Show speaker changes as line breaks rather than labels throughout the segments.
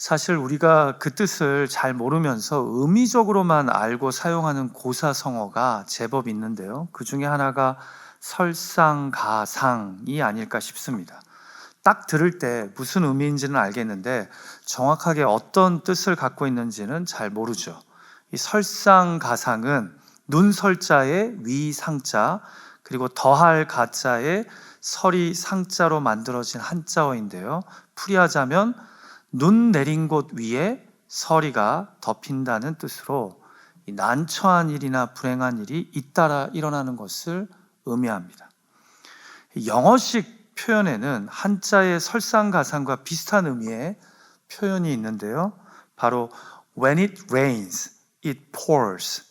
사실 우리가 그 뜻을 잘 모르면서 의미적으로만 알고 사용하는 고사성어가 제법 있는데요. 그 중에 하나가 설상가상이 아닐까 싶습니다. 딱 들을 때 무슨 의미인지는 알겠는데 정확하게 어떤 뜻을 갖고 있는지는 잘 모르죠. 이 설상가상은 눈설자에 위상자, 그리고 더할 가자에 설이 상자로 만들어진 한자어인데요. 풀이하자면 눈 내린 곳 위에 서리가 덮인다는 뜻으로 난처한 일이나 불행한 일이 잇따라 일어나는 것을 의미합니다. 영어식 표현에는 한자의 설상가상과 비슷한 의미의 표현이 있는데요. 바로 When it rains, it pours.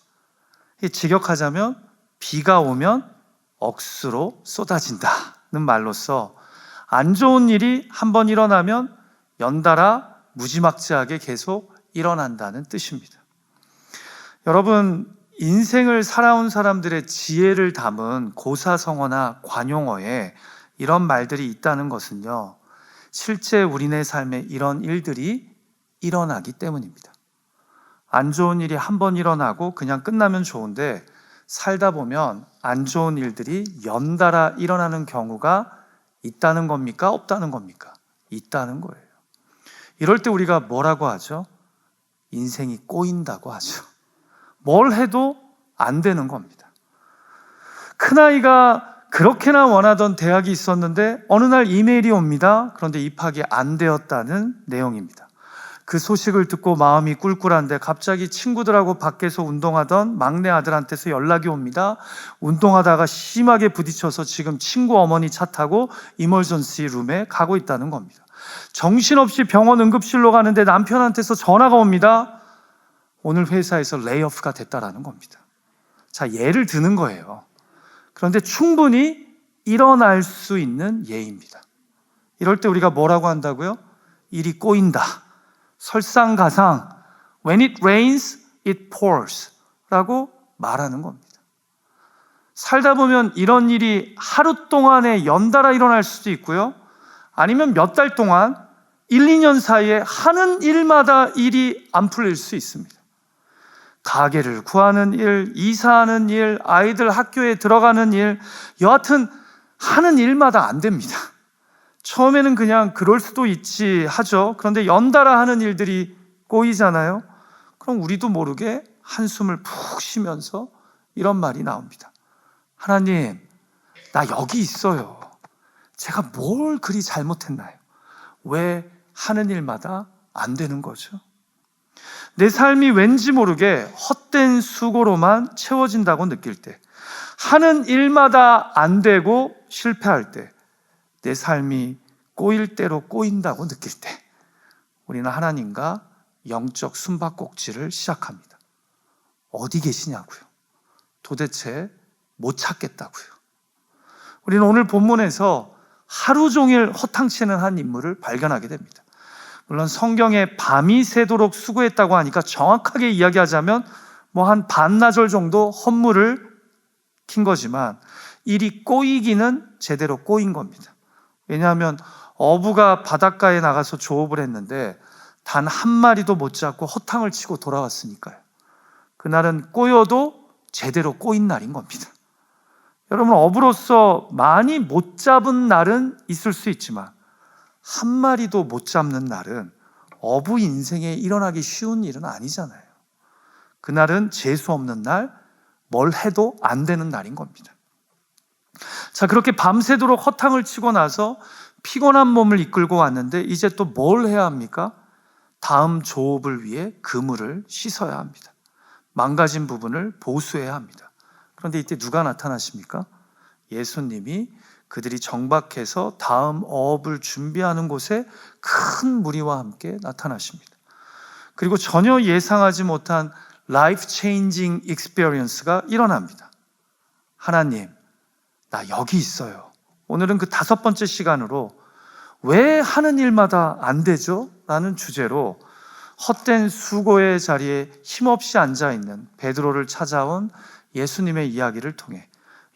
직역하자면 비가 오면 억수로 쏟아진다는 말로써 안 좋은 일이 한번 일어나면 연달아 무지막지하게 계속 일어난다는 뜻입니다. 여러분, 인생을 살아온 사람들의 지혜를 담은 고사성어나 관용어에 이런 말들이 있다는 것은요, 실제 우리네 삶에 이런 일들이 일어나기 때문입니다. 안 좋은 일이 한번 일어나고 그냥 끝나면 좋은데 살다 보면 안 좋은 일들이 연달아 일어나는 경우가 있다는 겁니까? 없다는 겁니까? 있다는 거예요. 이럴 때 우리가 뭐라고 하죠? 인생이 꼬인다고 하죠. 뭘 해도 안 되는 겁니다. 큰아이가 그렇게나 원하던 대학이 있었는데 어느 날 이메일이 옵니다. 그런데 입학이 안 되었다는 내용입니다. 그 소식을 듣고 마음이 꿀꿀한데 갑자기 친구들하고 밖에서 운동하던 막내 아들한테서 연락이 옵니다. 운동하다가 심하게 부딪혀서 지금 친구 어머니 차 타고 이머전시 룸에 가고 있다는 겁니다. 정신없이 병원 응급실로 가는데 남편한테서 전화가 옵니다. 오늘 회사에서 레이오프가 됐다라는 겁니다. 자, 예를 드는 거예요. 그런데 충분히 일어날 수 있는 예입니다. 이럴 때 우리가 뭐라고 한다고요? 일이 꼬인다. 설상가상, when it rains, it pours 라고 말하는 겁니다. 살다 보면 이런 일이 하루 동안에 연달아 일어날 수도 있고요. 아니면 몇 달 동안 1, 2년 사이에 하는 일마다 일이 안 풀릴 수 있습니다. 가게를 구하는 일, 이사하는 일, 아이들 학교에 들어가는 일, 여하튼 하는 일마다 안 됩니다. 처음에는 그냥 그럴 수도 있지 하죠. 그런데 연달아 하는 일들이 꼬이잖아요. 그럼 우리도 모르게 한숨을 푹 쉬면서 이런 말이 나옵니다. 하나님, 나 여기 있어요. 제가 뭘 그리 잘못했나요? 왜 하는 일마다 안 되는 거죠? 내 삶이 왠지 모르게 헛된 수고로만 채워진다고 느낄 때, 하는 일마다 안 되고 실패할 때, 내 삶이 꼬일 대로 꼬인다고 느낄 때 우리는 하나님과 영적 숨바꼭질을 시작합니다. 어디 계시냐고요? 도대체 못 찾겠다고요. 우리는 오늘 본문에서 하루 종일 허탕치는 한 인물을 발견하게 됩니다. 물론 성경에 밤이 새도록 수고했다고 하니까 정확하게 이야기하자면 한 반나절 정도 헌물을 킨 거지만 일이 꼬이기는 제대로 꼬인 겁니다. 왜냐하면 어부가 바닷가에 나가서 조업을 했는데 단 한 마리도 못 잡고 허탕을 치고 돌아왔으니까요. 그날은 꼬여도 제대로 꼬인 날인 겁니다. 여러분, 어부로서 많이 못 잡은 날은 있을 수 있지만 한 마리도 못 잡는 날은 어부 인생에 일어나기 쉬운 일은 아니잖아요. 그날은 재수 없는 날, 뭘 해도 안 되는 날인 겁니다. 자, 그렇게 밤새도록 허탕을 치고 나서 피곤한 몸을 이끌고 왔는데 이제 또 뭘 해야 합니까? 다음 조업을 위해 그물을 씻어야 합니다. 망가진 부분을 보수해야 합니다. 그런데 이때 누가 나타나십니까? 예수님이 그들이 정박해서 다음 어업을 준비하는 곳에 큰 무리와 함께 나타나십니다. 그리고 전혀 예상하지 못한 라이프 체인징 익스피리언스가 일어납니다. 하나님, 나 여기 있어요. 오늘은 그 5번째 시간으로 왜 하는 일마다 안 되죠? 라는 주제로 헛된 수고의 자리에 힘없이 앉아있는 베드로를 찾아온 예수님의 이야기를 통해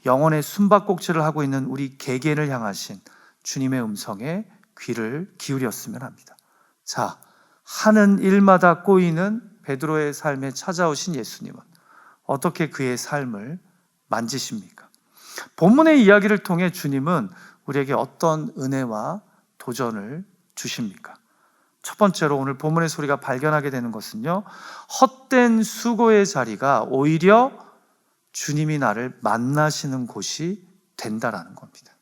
영혼의 숨바꼭질을 하고 있는 우리 개개인을 향하신 주님의 음성에 귀를 기울였으면 합니다. 자, 하는 일마다 꼬이는 베드로의 삶에 찾아오신 예수님은 어떻게 그의 삶을 만지십니까? 본문의 이야기를 통해 주님은 우리에게 어떤 은혜와 도전을 주십니까? 첫 번째로 오늘 본문의 소리가 발견하게 되는 것은요, 헛된 수고의 자리가 오히려 주님이 나를 만나시는 곳이 된다라는 겁니다.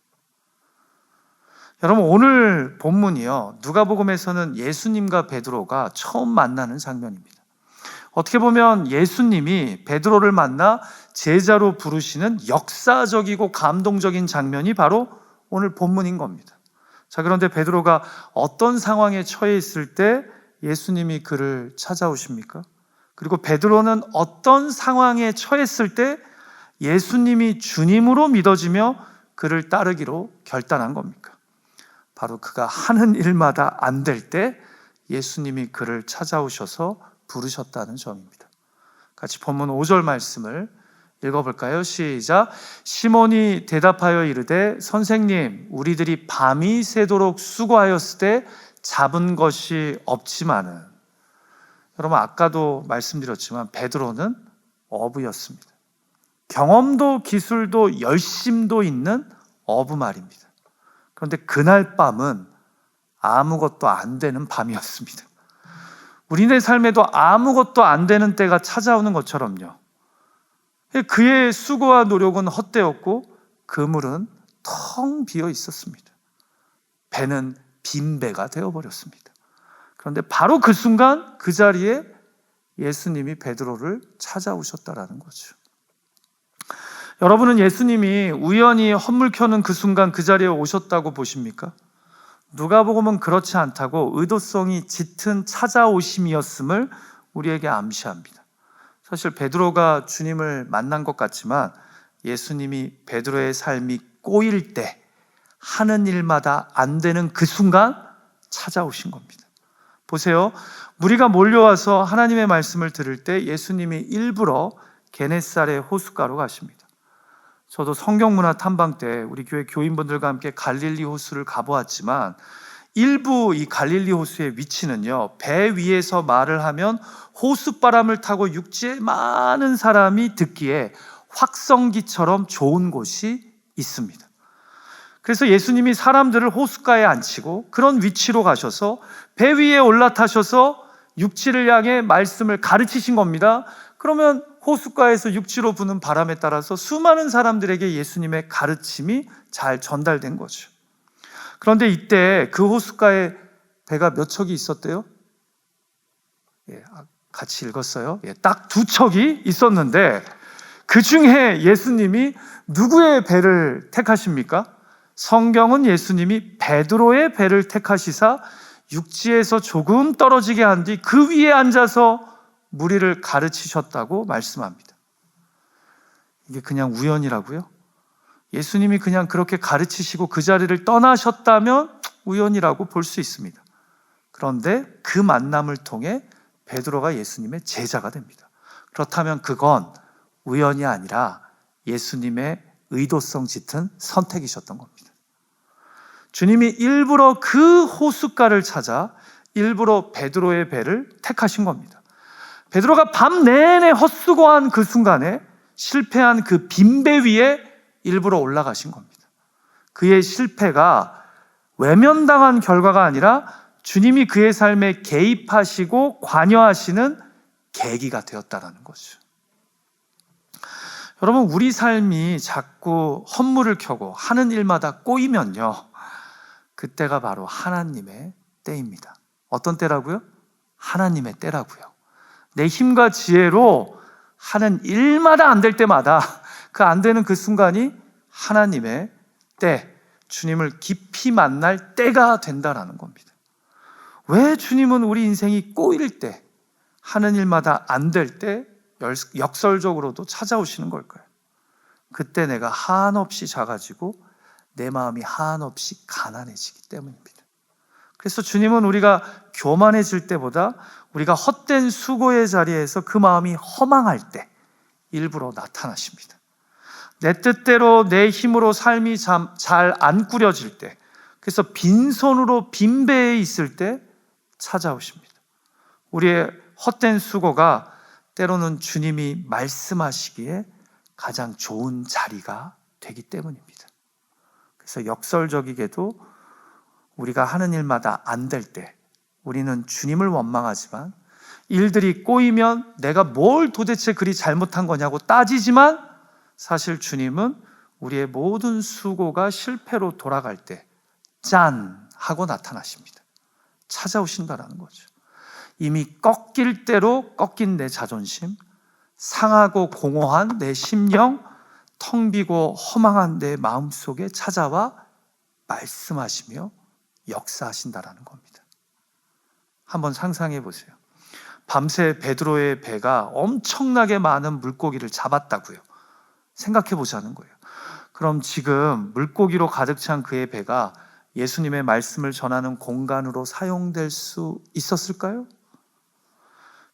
여러분, 오늘 본문이요, 누가복음에서는 예수님과 베드로가 처음 만나는 장면입니다. 어떻게 보면 예수님이 베드로를 만나 제자로 부르시는 역사적이고 감동적인 장면이 바로 오늘 본문인 겁니다. 자, 그런데 베드로가 어떤 상황에 처해 있을 때 예수님이 그를 찾아오십니까? 그리고 베드로는 어떤 상황에 처했을 때 예수님이 주님으로 믿어지며 그를 따르기로 결단한 겁니까? 바로 그가 하는 일마다 안 될 때 예수님이 그를 찾아오셔서 부르셨다는 점입니다. 같이 본문 5절 말씀을 읽어볼까요? 시작. 시몬이 대답하여 이르되 선생님, 우리들이 밤이 새도록 수고하였을 때 잡은 것이 없지만은, 여러분 아까도 말씀드렸지만 베드로는 어부였습니다. 경험도 기술도 열심도 있는 어부 말입니다. 그런데 그날 밤은 아무것도 안 되는 밤이었습니다. 우리네 삶에도 아무것도 안 되는 때가 찾아오는 것처럼요, 그의 수고와 노력은 헛되었고 그물은 텅 비어 있었습니다. 배는 빈 배가 되어버렸습니다. 그런데 바로 그 순간 그 자리에 예수님이 베드로를 찾아오셨다라는 거죠. 여러분은 예수님이 우연히 헛물 켜는 그 순간 그 자리에 오셨다고 보십니까? 누가복음은 그렇지 않다고 의도성이 짙은 찾아오심이었음을 우리에게 암시합니다. 사실 베드로가 주님을 만난 것 같지만 예수님이 베드로의 삶이 꼬일 때, 하는 일마다 안 되는 그 순간 찾아오신 겁니다. 보세요, 무리가 몰려와서 하나님의 말씀을 들을 때 예수님이 일부러 게네사렛 호숫가로 가십니다. 저도 성경문화 탐방 때 우리 교회 교인분들과 함께 갈릴리 호수를 가보았지만 일부 이 갈릴리 호수의 위치는요, 배 위에서 말을 하면 호숫바람을 타고 육지에 많은 사람이 듣기에 확성기처럼 좋은 곳이 있습니다. 그래서 예수님이 사람들을 호숫가에 앉히고 그런 위치로 가셔서 배 위에 올라타셔서 육지를 향해 말씀을 가르치신 겁니다. 그러면 호숫가에서 육지로 부는 바람에 따라서 수많은 사람들에게 예수님의 가르침이 잘 전달된 거죠. 그런데 이때 그 호숫가에 배가 몇 척이 있었대요? 같이 읽었어요. 딱 2척이 있었는데 그 중에 예수님이 누구의 배를 택하십니까? 성경은 예수님이 베드로의 배를 택하시사 육지에서 조금 떨어지게 한 뒤 그 위에 앉아서 무리를 가르치셨다고 말씀합니다. 이게 그냥 우연이라고요? 예수님이 그냥 그렇게 가르치시고 그 자리를 떠나셨다면 우연이라고 볼 수 있습니다. 그런데 그 만남을 통해 베드로가 예수님의 제자가 됩니다. 그렇다면 그건 우연이 아니라 예수님의 의도성 짙은 선택이셨던 겁니다. 주님이 일부러 그 호숫가를 찾아 일부러 베드로의 배를 택하신 겁니다. 베드로가 밤 내내 헛수고한 그 순간에 실패한 그 빈 배 위에 일부러 올라가신 겁니다. 그의 실패가 외면당한 결과가 아니라 주님이 그의 삶에 개입하시고 관여하시는 계기가 되었다는 거죠. 여러분, 우리 삶이 자꾸 헛물을 켜고 하는 일마다 꼬이면요, 그때가 바로 하나님의 때입니다. 어떤 때라고요? 하나님의 때라고요. 내 힘과 지혜로 하는 일마다 안 될 때마다 그 안 되는 그 순간이 하나님의 때, 주님을 깊이 만날 때가 된다라는 겁니다. 왜 주님은 우리 인생이 꼬일 때, 하는 일마다 안 될 때 역설적으로도 찾아오시는 걸까요? 그때 내가 한없이 작아지고 내 마음이 한없이 가난해지기 때문입니다. 그래서 주님은 우리가 교만해질 때보다 우리가 헛된 수고의 자리에서 그 마음이 허망할 때 일부러 나타나십니다. 내 뜻대로 내 힘으로 삶이 잘 안 꾸려질 때, 그래서 빈손으로 빈 배에 있을 때 찾아오십니다. 우리의 헛된 수고가 때로는 주님이 말씀하시기에 가장 좋은 자리가 되기 때문입니다. 그래서 역설적이게도 우리가 하는 일마다 안 될 때 우리는 주님을 원망하지만, 일들이 꼬이면 내가 뭘 도대체 그리 잘못한 거냐고 따지지만, 사실 주님은 우리의 모든 수고가 실패로 돌아갈 때 짠! 하고 나타나십니다. 찾아오신다라는 거죠. 이미 꺾일 대로 꺾인 내 자존심, 상하고 공허한 내 심령, 텅 비고 허망한 내 마음속에 찾아와 말씀하시며 역사하신다라는 겁니다. 한번 상상해 보세요. 밤새 베드로의 배가 엄청나게 많은 물고기를 잡았다고요. 생각해 보자는 거예요. 그럼 지금 물고기로 가득 찬 그의 배가 예수님의 말씀을 전하는 공간으로 사용될 수 있었을까요?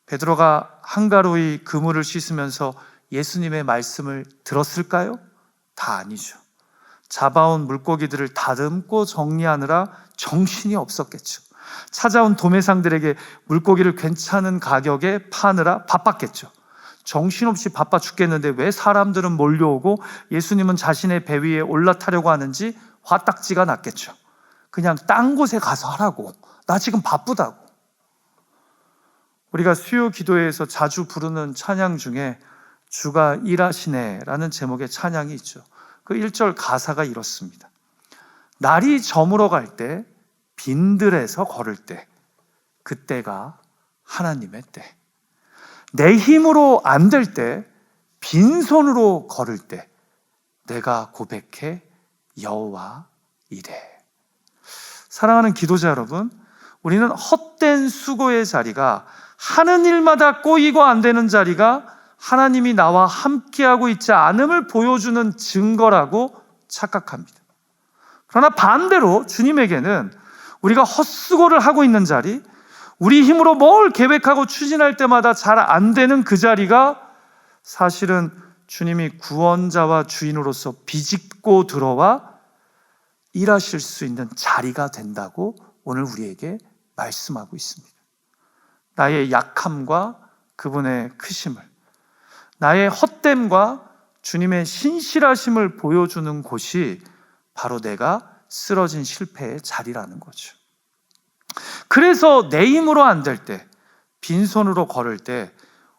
베드로가 한가로이 그물을 씻으면서 예수님의 말씀을 들었을까요? 다 아니죠. 잡아온 물고기들을 다듬고 정리하느라 정신이 없었겠죠. 찾아온 도매상들에게 물고기를 괜찮은 가격에 파느라 바빴겠죠. 정신없이 바빠 죽겠는데 왜 사람들은 몰려오고 예수님은 자신의 배 위에 올라타려고 하는지 화딱지가 났겠죠. 그냥 딴 곳에 가서 하라고. 나 지금 바쁘다고. 우리가 수요 기도회에서 자주 부르는 찬양 중에 주가 일하시네 라는 제목의 찬양이 있죠. 그 1절 가사가 이렇습니다. 날이 저물어 갈 때, 빈들에서 걸을 때, 그때가 하나님의 때. 내 힘으로 안 될 때, 빈손으로 걸을 때, 내가 고백해 여호와 이래. 사랑하는 기도자 여러분, 우리는 헛된 수고의 자리가, 하는 일마다 꼬이고 안 되는 자리가 하나님이 나와 함께하고 있지 않음을 보여주는 증거라고 착각합니다. 그러나 반대로 주님에게는 우리가 헛수고를 하고 있는 자리, 우리 힘으로 뭘 계획하고 추진할 때마다 잘 안 되는 그 자리가 사실은 주님이 구원자와 주인으로서 비집고 들어와 일하실 수 있는 자리가 된다고 오늘 우리에게 말씀하고 있습니다. 나의 약함과 그분의 크심을, 나의 헛됨과 주님의 신실하심을 보여주는 곳이 바로 내가 쓰러진 실패의 자리라는 거죠. 그래서 내 힘으로 안 될 때, 빈손으로 걸을 때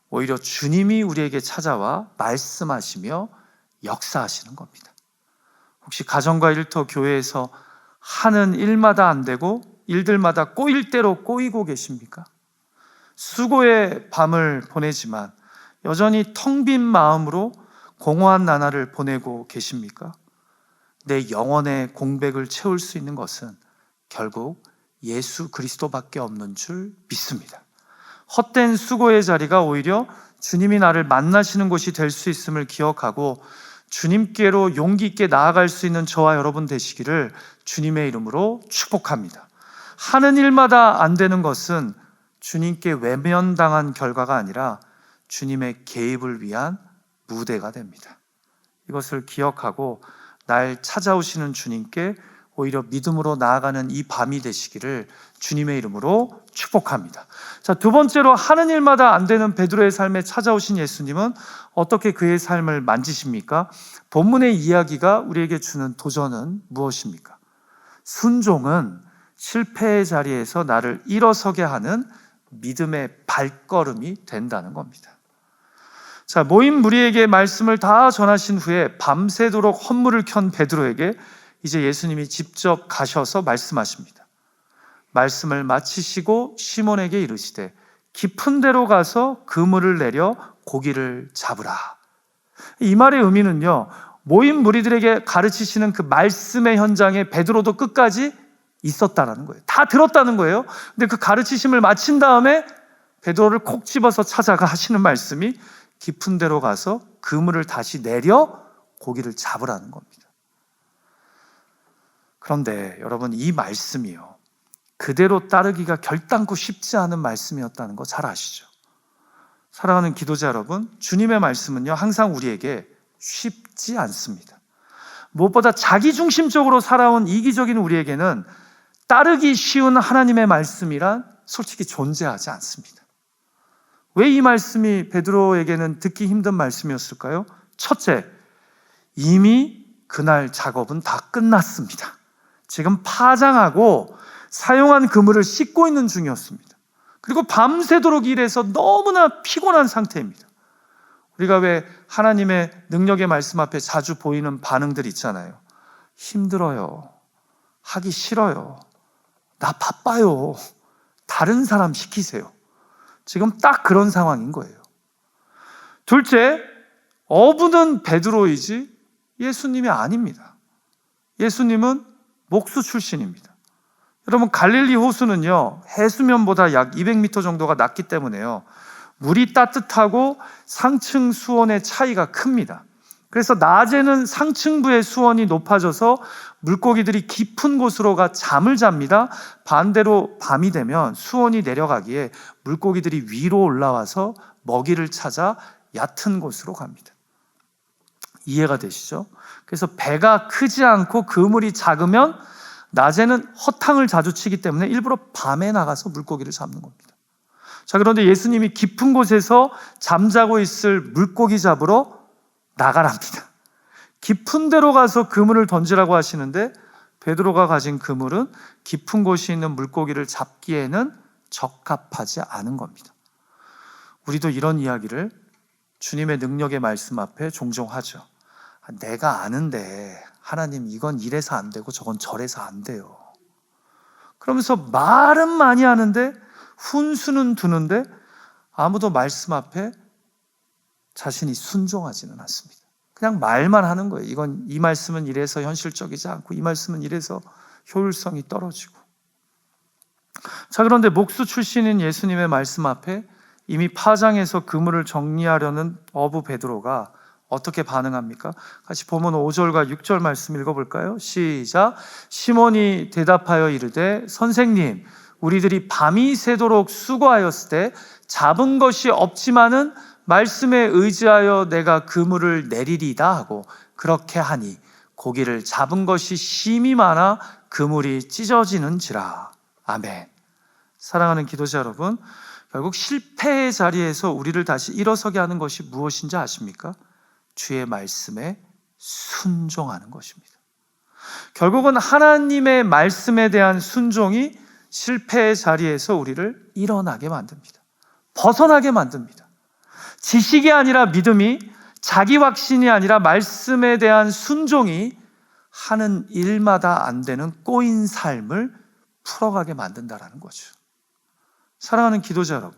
오히려 주님이 우리에게 찾아와 말씀하시며 역사하시는 겁니다. 혹시 가정과 일터 교회에서 하는 일마다 안 되고 일들마다 꼬일 대로 꼬이고 계십니까? 수고의 밤을 보내지만 여전히 텅 빈 마음으로 공허한 나날을 보내고 계십니까? 내 영혼의 공백을 채울 수 있는 것은 결국 예수 그리스도밖에 없는 줄 믿습니다. 헛된 수고의 자리가 오히려 주님이 나를 만나시는 곳이 될 수 있음을 기억하고 주님께로 용기 있게 나아갈 수 있는 저와 여러분 되시기를 주님의 이름으로 축복합니다. 하는 일마다 안 되는 것은 주님께 외면당한 결과가 아니라 주님의 개입을 위한 무대가 됩니다. 이것을 기억하고 날 찾아오시는 주님께 오히려 믿음으로 나아가는 이 밤이 되시기를 주님의 이름으로 축복합니다. 자, 두 번째로 하는 일마다 안 되는 베드로의 삶에 찾아오신 예수님은 어떻게 그의 삶을 만지십니까? 본문의 이야기가 우리에게 주는 도전은 무엇입니까? 순종은 실패의 자리에서 나를 일어서게 하는 믿음의 발걸음이 된다는 겁니다. 자, 모인 무리에게 말씀을 다 전하신 후에 밤새도록 헌물을 켠 베드로에게 이제 예수님이 직접 가셔서 말씀하십니다. 말씀을 마치시고 시몬에게 이르시되 깊은 데로 가서 그물을 내려 고기를 잡으라. 이 말의 의미는요, 모인 무리들에게 가르치시는 그 말씀의 현장에 베드로도 끝까지 있었다는 거예요. 다 들었다는 거예요. 근데 그 가르치심을 마친 다음에 베드로를 콕 집어서 찾아가 하시는 말씀이 깊은 데로 가서 그물을 다시 내려 고기를 잡으라는 겁니다. 그런데 여러분, 이 말씀이요, 그대로 따르기가 결단코 쉽지 않은 말씀이었다는 거 잘 아시죠? 사랑하는 기도자 여러분, 주님의 말씀은요 항상 우리에게 쉽지 않습니다. 무엇보다 자기중심적으로 살아온 이기적인 우리에게는 따르기 쉬운 하나님의 말씀이란 솔직히 존재하지 않습니다. 왜 이 말씀이 베드로에게는 듣기 힘든 말씀이었을까요? 첫째, 이미 그날 작업은 다 끝났습니다. 지금 파장하고 사용한 그물을 씻고 있는 중이었습니다. 그리고 밤새도록 일해서 너무나 피곤한 상태입니다. 우리가 왜 하나님의 능력의 말씀 앞에 자주 보이는 반응들 있잖아요. 힘들어요. 하기 싫어요. 나 바빠요. 다른 사람 시키세요. 지금 딱 그런 상황인 거예요. 둘째, 어부는 베드로이지 예수님이 아닙니다. 예수님은 목수 출신입니다. 여러분, 갈릴리 호수는요, 해수면보다 약 200m 정도가 낮기 때문에요, 물이 따뜻하고 상층 수온의 차이가 큽니다. 그래서 낮에는 상층부의 수온이 높아져서 물고기들이 깊은 곳으로 가 잠을 잡니다. 반대로 밤이 되면 수온이 내려가기에 물고기들이 위로 올라와서 먹이를 찾아 얕은 곳으로 갑니다. 이해가 되시죠? 그래서 배가 크지 않고 그물이 작으면 낮에는 허탕을 자주 치기 때문에 일부러 밤에 나가서 물고기를 잡는 겁니다. 자, 그런데 예수님이 깊은 곳에서 잠자고 있을 물고기 잡으러 나가랍니다. 깊은 데로 가서 그물을 던지라고 하시는데 베드로가 가진 그물은 깊은 곳이 있는 물고기를 잡기에는 적합하지 않은 겁니다. 우리도 이런 이야기를 주님의 능력의 말씀 앞에 종종 하죠. 내가 아는데 하나님 이건 이래서 안 되고 저건 저래서 안 돼요. 그러면서 말은 많이 하는데 훈수는 두는데 아무도 말씀 앞에 자신이 순종하지는 않습니다. 그냥 말만 하는 거예요. 이 말씀은 이래서 현실적이지 않고 이 말씀은 이래서 효율성이 떨어지고. 자, 그런데 목수 출신인 예수님의 말씀 앞에 이미 파장해서 그물을 정리하려는 어부 베드로가 어떻게 반응합니까? 같이 보면 5절과 6절 말씀 읽어볼까요? 시작. 시몬이 대답하여 이르되 선생님, 우리들이 밤이 새도록 수고하였을 때 잡은 것이 없지만은 말씀에 의지하여 내가 그물을 내리리다 하고 그렇게 하니 고기를 잡은 것이 심히 많아 그물이 찢어지는지라. 아멘. 사랑하는 기도자 여러분, 결국 실패의 자리에서 우리를 다시 일어서게 하는 것이 무엇인지 아십니까? 주의 말씀에 순종하는 것입니다. 결국은 하나님의 말씀에 대한 순종이 실패의 자리에서 우리를 일어나게 만듭니다. 벗어나게 만듭니다. 지식이 아니라 믿음이, 자기 확신이 아니라 말씀에 대한 순종이 하는 일마다 안 되는 꼬인 삶을 풀어가게 만든다는 거죠. 사랑하는 기도자 여러분,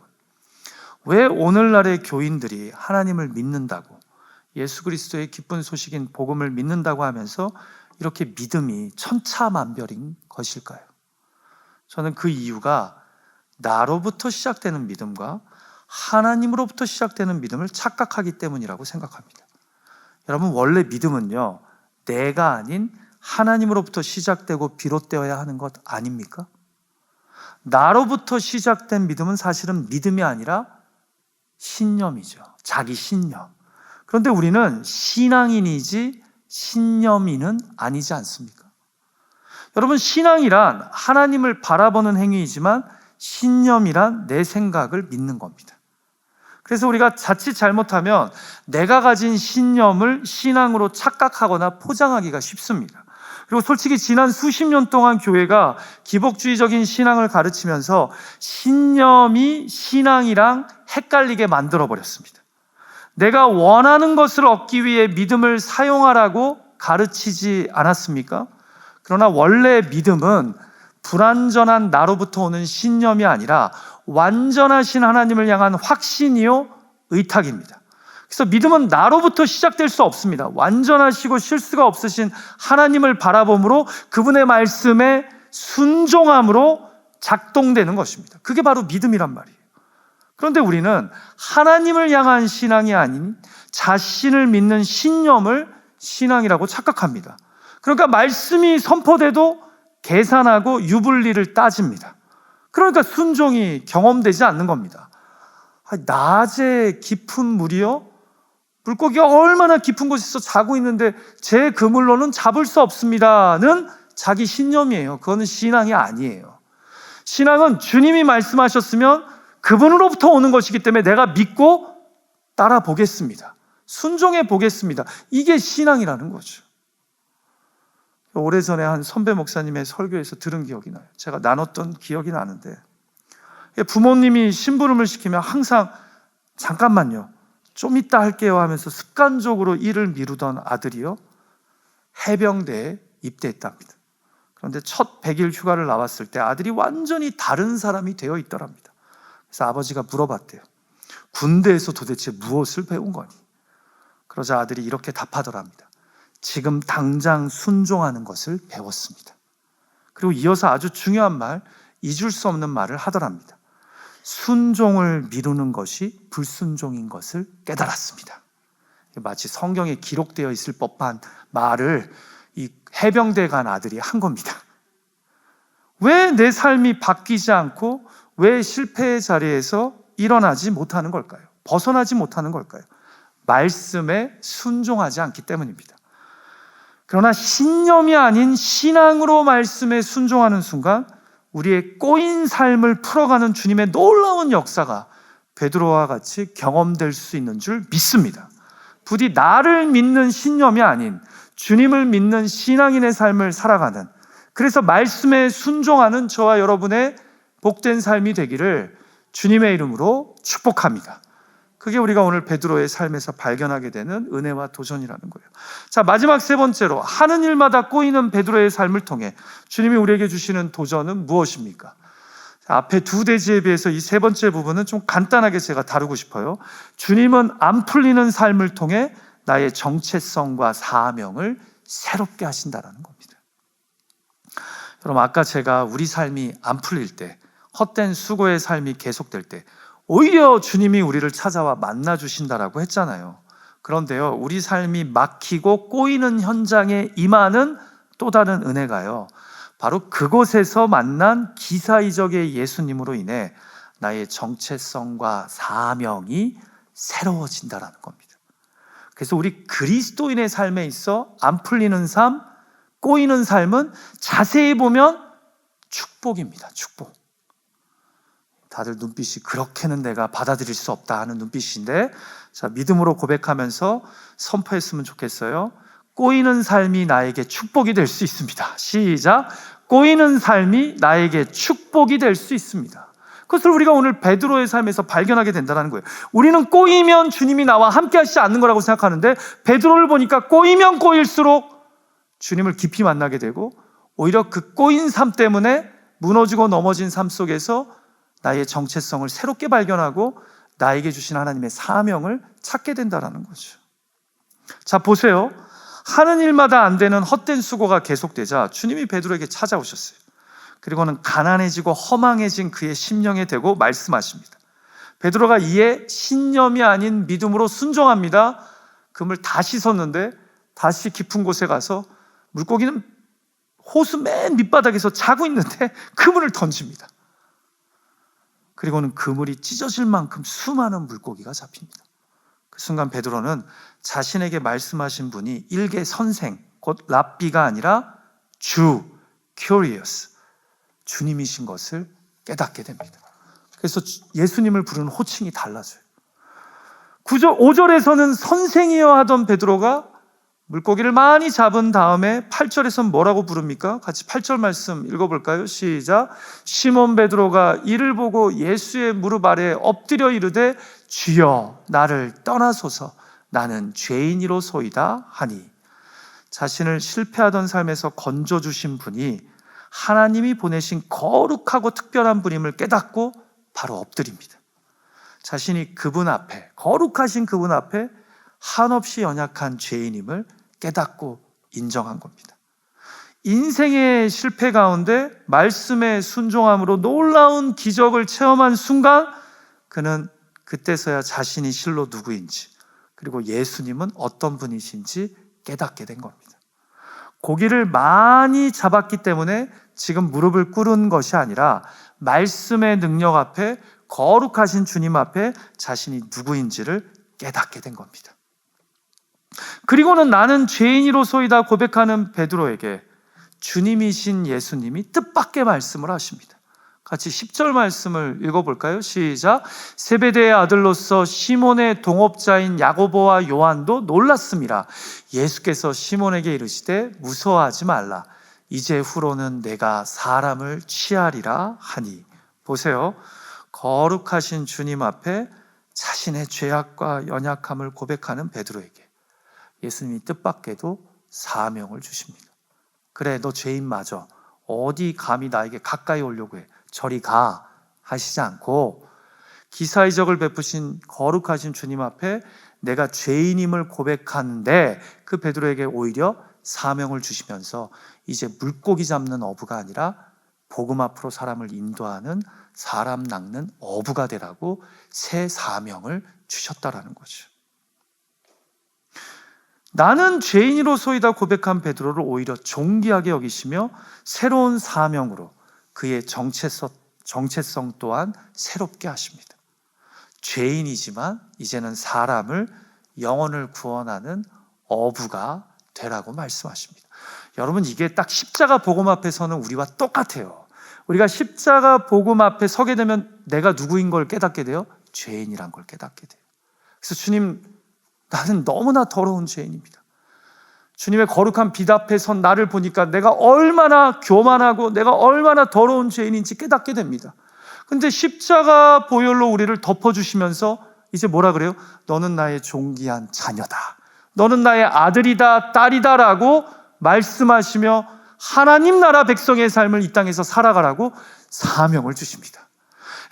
왜 오늘날의 교인들이 하나님을 믿는다고, 예수 그리스도의 기쁜 소식인 복음을 믿는다고 하면서 이렇게 믿음이 천차만별인 것일까요? 저는 그 이유가 나로부터 시작되는 믿음과 하나님으로부터 시작되는 믿음을 착각하기 때문이라고 생각합니다. 여러분, 원래 믿음은요, 내가 아닌 하나님으로부터 시작되고 비롯되어야 하는 것 아닙니까? 나로부터 시작된 믿음은 사실은 믿음이 아니라 신념이죠. 자기 신념. 그런데 우리는 신앙인이지 신념인은 아니지 않습니까? 여러분, 신앙이란 하나님을 바라보는 행위이지만 신념이란 내 생각을 믿는 겁니다. 그래서 우리가 자칫 잘못하면 내가 가진 신념을 신앙으로 착각하거나 포장하기가 쉽습니다. 그리고 솔직히 지난 수십 년 동안 교회가 기복주의적인 신앙을 가르치면서 신념이 신앙이랑 헷갈리게 만들어버렸습니다. 내가 원하는 것을 얻기 위해 믿음을 사용하라고 가르치지 않았습니까? 그러나 원래 믿음은 불완전한 나로부터 오는 신념이 아니라 완전하신 하나님을 향한 확신이요 의탁입니다. 그래서 믿음은 나로부터 시작될 수 없습니다. 완전하시고 실수가 없으신 하나님을 바라봄으로 그분의 말씀에 순종함으로 작동되는 것입니다. 그게 바로 믿음이란 말이에요. 그런데 우리는 하나님을 향한 신앙이 아닌 자신을 믿는 신념을 신앙이라고 착각합니다. 그러니까 말씀이 선포돼도 계산하고 유불리를 따집니다. 그러니까 순종이 경험되지 않는 겁니다. 낮에 깊은 물이요? 물고기가 얼마나 깊은 곳에서 자고 있는데 제 그물로는 잡을 수 없습니다는 자기 신념이에요. 그거는 신앙이 아니에요. 신앙은 주님이 말씀하셨으면 그분으로부터 오는 것이기 때문에 내가 믿고 따라 보겠습니다. 순종해 보겠습니다. 이게 신앙이라는 거죠. 오래전에 한 선배 목사님의 설교에서 들은 기억이 나요. 제가 나눴던 기억이 나는데, 부모님이 심부름을 시키면 항상 잠깐만요, 좀 이따 할게요 하면서 습관적으로 일을 미루던 아들이요, 해병대에 입대했답니다. 그런데 첫 100일 휴가를 나왔을 때 아들이 완전히 다른 사람이 되어 있더랍니다. 그래서 아버지가 물어봤대요. 군대에서 도대체 무엇을 배운 거니? 그러자 아들이 이렇게 답하더랍니다. 지금 당장 순종하는 것을 배웠습니다. 그리고 이어서 아주 중요한 말, 잊을 수 없는 말을 하더랍니다. 순종을 미루는 것이 불순종인 것을 깨달았습니다. 마치 성경에 기록되어 있을 법한 말을 이 해병대 간 아들이 한 겁니다. 왜 내 삶이 바뀌지 않고 왜 실패의 자리에서 일어나지 못하는 걸까요? 벗어나지 못하는 걸까요? 말씀에 순종하지 않기 때문입니다. 그러나 신념이 아닌 신앙으로 말씀에 순종하는 순간 우리의 꼬인 삶을 풀어가는 주님의 놀라운 역사가 베드로와 같이 경험될 수 있는 줄 믿습니다. 부디 나를 믿는 신념이 아닌 주님을 믿는 신앙인의 삶을 살아가는, 그래서 말씀에 순종하는 저와 여러분의 복된 삶이 되기를 주님의 이름으로 축복합니다. 그게 우리가 오늘 베드로의 삶에서 발견하게 되는 은혜와 도전이라는 거예요. 자, 마지막 세 번째로 하는 일마다 꼬이는 베드로의 삶을 통해 주님이 우리에게 주시는 도전은 무엇입니까? 자, 앞에 두 대지에 비해서 이 세 번째 부분은 좀 간단하게 제가 다루고 싶어요. 주님은 안 풀리는 삶을 통해 나의 정체성과 사명을 새롭게 하신다는 겁니다. 여러분, 아까 제가 우리 삶이 안 풀릴 때, 헛된 수고의 삶이 계속될 때 오히려 주님이 우리를 찾아와 만나주신다라고 했잖아요. 그런데요, 우리 삶이 막히고 꼬이는 현장에 임하는 또 다른 은혜가요, 바로 그곳에서 만난 기사이적의 예수님으로 인해 나의 정체성과 사명이 새로워진다라는 겁니다. 그래서 우리 그리스도인의 삶에 있어 안 풀리는 삶, 꼬이는 삶은 자세히 보면 축복입니다. 축복. 다들 눈빛이 그렇게는 내가 받아들일 수 없다 하는 눈빛인데, 자, 믿음으로 고백하면서 선포했으면 좋겠어요. 꼬이는 삶이 나에게 축복이 될 수 있습니다. 시작. 꼬이는 삶이 나에게 축복이 될 수 있습니다. 그것을 우리가 오늘 베드로의 삶에서 발견하게 된다는 거예요. 우리는 꼬이면 주님이 나와 함께 하시지 않는 거라고 생각하는데, 베드로를 보니까 꼬이면 꼬일수록 주님을 깊이 만나게 되고, 오히려 그 꼬인 삶 때문에 무너지고 넘어진 삶 속에서 나의 정체성을 새롭게 발견하고 나에게 주신 하나님의 사명을 찾게 된다는 거죠. 자, 보세요. 하는 일마다 안 되는 헛된 수고가 계속되자 주님이 베드로에게 찾아오셨어요. 그리고는 가난해지고 허망해진 그의 심령에 대고 말씀하십니다. 베드로가 이에 신념이 아닌 믿음으로 순종합니다. 그물 다시 섰는데 다시 깊은 곳에 가서 물고기는 호수 맨 밑바닥에서 자고 있는데 그물을 던집니다. 그리고는 그물이 찢어질 만큼 수많은 물고기가 잡힙니다. 그 순간 베드로는 자신에게 말씀하신 분이 일개 선생, 곧 랍비가 아니라 주, 큐리어스, 주님이신 것을 깨닫게 됩니다. 그래서 예수님을 부르는 호칭이 달라져요. 5절에서는 선생이여 하던 베드로가 물고기를 많이 잡은 다음에 8절에서는 뭐라고 부릅니까? 같이 8절 말씀 읽어볼까요? 시작. 시몬 베드로가 이를 보고 예수의 무릎 아래 엎드려 이르되 주여 나를 떠나소서 나는 죄인이로소이다 하니, 자신을 실패하던 삶에서 건져주신 분이 하나님이 보내신 거룩하고 특별한 분임을 깨닫고 바로 엎드립니다. 자신이 그분 앞에, 거룩하신 그분 앞에 한없이 연약한 죄인임을 깨닫고 인정한 겁니다. 인생의 실패 가운데 말씀에 순종함으로 놀라운 기적을 체험한 순간 그는 그때서야 자신이 실로 누구인지, 그리고 예수님은 어떤 분이신지 깨닫게 된 겁니다. 고기를 많이 잡았기 때문에 지금 무릎을 꿇은 것이 아니라 말씀의 능력 앞에, 거룩하신 주님 앞에 자신이 누구인지를 깨닫게 된 겁니다. 그리고는 나는 죄인이로소이다 고백하는 베드로에게 주님이신 예수님이 뜻밖의 말씀을 하십니다. 같이 10절 말씀을 읽어볼까요? 시작. 세베대의 아들로서 시몬의 동업자인 야고보와 요한도 놀랐습니다. 예수께서 시몬에게 이르시되 무서워하지 말라. 이제 후로는 내가 사람을 취하리라 하니. 보세요. 거룩하신 주님 앞에 자신의 죄악과 연약함을 고백하는 베드로에게 예수님이 뜻밖에도 사명을 주십니다. 그래, 너 죄인 맞아. 어디 감히 나에게 가까이 오려고 해. 저리 가 하시지 않고 기사이적을 베푸신 거룩하신 주님 앞에 내가 죄인임을 고백하는데 그 베드로에게 오히려 사명을 주시면서 이제 물고기 잡는 어부가 아니라 복음 앞으로 사람을 인도하는 사람 낚는 어부가 되라고 새 사명을 주셨다라는 거죠. 나는 죄인으로소이다 고백한 베드로를 오히려 존귀하게 여기시며 새로운 사명으로 그의 정체성 또한 새롭게 하십니다. 죄인이지만 이제는 사람을 영혼을 구원하는 어부가 되라고 말씀하십니다. 여러분, 이게 딱 십자가 복음 앞에서는 우리와 똑같아요. 우리가 십자가 복음 앞에 서게 되면 내가 누구인 걸 깨닫게 돼요. 죄인이란 걸 깨닫게 돼요. 그래서 주님, 나는 너무나 더러운 죄인입니다. 주님의 거룩한 빛 앞에 선 나를 보니까 내가 얼마나 교만하고 내가 얼마나 더러운 죄인인지 깨닫게 됩니다. 근데 십자가 보혈로 우리를 덮어주시면서 이제 뭐라 그래요? 너는 나의 존귀한 자녀다. 너는 나의 아들이다, 딸이다 라고 말씀하시며 하나님 나라 백성의 삶을 이 땅에서 살아가라고 사명을 주십니다.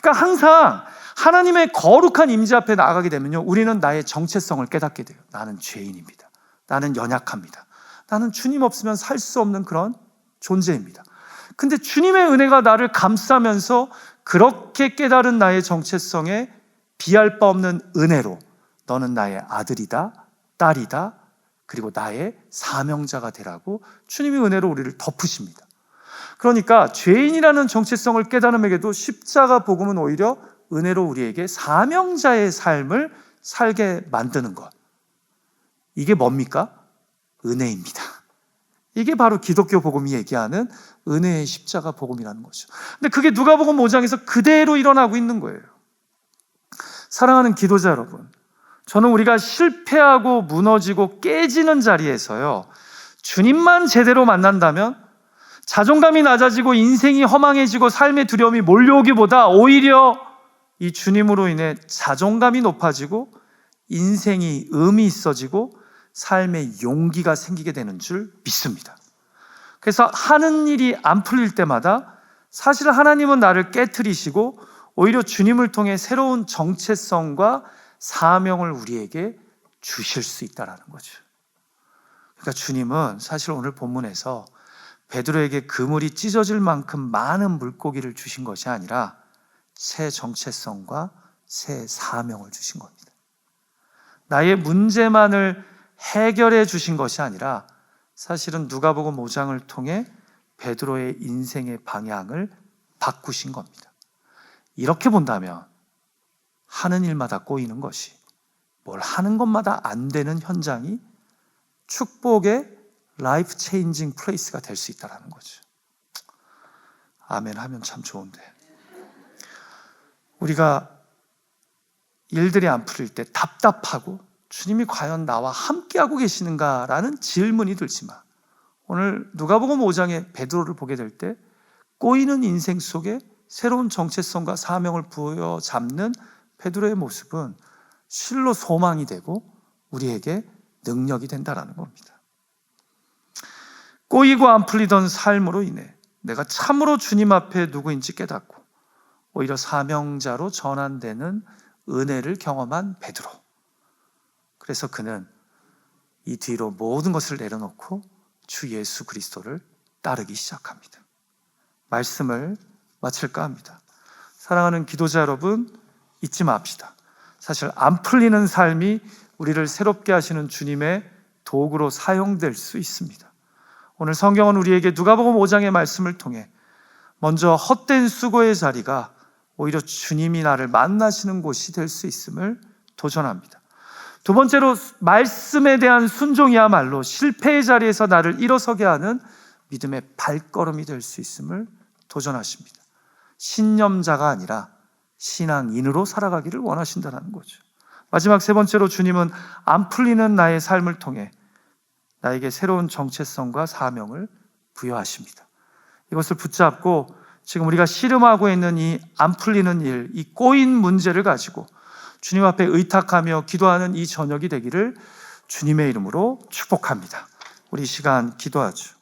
그러니까 항상 하나님의 거룩한 임재 앞에 나아가게 되면요, 우리는 나의 정체성을 깨닫게 돼요. 나는 죄인입니다. 나는 연약합니다. 나는 주님 없으면 살 수 없는 그런 존재입니다. 근데 주님의 은혜가 나를 감싸면서 그렇게 깨달은 나의 정체성에 비할 바 없는 은혜로 너는 나의 아들이다, 딸이다, 그리고 나의 사명자가 되라고 주님이 은혜로 우리를 덮으십니다. 그러니까 죄인이라는 정체성을 깨달음에게도 십자가 복음은 오히려 은혜로 우리에게 사명자의 삶을 살게 만드는 것. 이게 뭡니까? 은혜입니다. 이게 바로 기독교 복음이 얘기하는 은혜의 십자가 복음이라는 거죠. 근데 그게 누가복음 5장에서 그대로 일어나고 있는 거예요. 사랑하는 기도자 여러분, 저는 우리가 실패하고 무너지고 깨지는 자리에서요, 주님만 제대로 만난다면 자존감이 낮아지고 인생이 허망해지고 삶의 두려움이 몰려오기보다 오히려 이 주님으로 인해 자존감이 높아지고 인생이 의미 있어지고 삶의 용기가 생기게 되는 줄 믿습니다. 그래서 하는 일이 안 풀릴 때마다 사실 하나님은 나를 깨트리시고 오히려 주님을 통해 새로운 정체성과 사명을 우리에게 주실 수 있다는 거죠. 그러니까 주님은 사실 오늘 본문에서 베드로에게 그물이 찢어질 만큼 많은 물고기를 주신 것이 아니라 새 정체성과 새 사명을 주신 겁니다. 나의 문제만을 해결해 주신 것이 아니라 사실은 누가복음 5장을 통해 베드로의 인생의 방향을 바꾸신 겁니다. 이렇게 본다면 하는 일마다 꼬이는 것이, 뭘 하는 것마다 안 되는 현장이 축복의 라이프 체인징 플레이스가 될 수 있다는 거죠. 아멘 하면 참 좋은데, 우리가 일들이 안 풀릴 때 답답하고 주님이 과연 나와 함께하고 계시는가라는 질문이 들지만, 오늘 누가복음 5장의 베드로를 보게 될 때 꼬이는 인생 속에 새로운 정체성과 사명을 부여잡는 베드로의 모습은 실로 소망이 되고 우리에게 능력이 된다는 겁니다. 꼬이고 안 풀리던 삶으로 인해 내가 참으로 주님 앞에 누구인지 깨닫고 오히려 사명자로 전환되는 은혜를 경험한 베드로. 그래서 그는 이 뒤로 모든 것을 내려놓고 주 예수 그리스도를 따르기 시작합니다. 말씀을 마칠까 합니다. 사랑하는 기도자 여러분, 잊지 맙시다. 사실 안 풀리는 삶이 우리를 새롭게 하시는 주님의 도구로 사용될 수 있습니다. 오늘 성경은 우리에게 누가복음 5장의 말씀을 통해 먼저 헛된 수고의 자리가 오히려 주님이 나를 만나시는 곳이 될 수 있음을 도전합니다. 두 번째로 말씀에 대한 순종이야말로 실패의 자리에서 나를 일어서게 하는 믿음의 발걸음이 될 수 있음을 도전하십니다. 신념자가 아니라 신앙인으로 살아가기를 원하신다는 거죠. 마지막 세 번째로 주님은 안 풀리는 나의 삶을 통해 나에게 새로운 정체성과 사명을 부여하십니다. 이것을 붙잡고 지금 우리가 씨름하고 있는 이 안 풀리는 일, 이 꼬인 문제를 가지고 주님 앞에 의탁하며 기도하는 이 저녁이 되기를 주님의 이름으로 축복합니다. 우리 이 시간 기도하죠.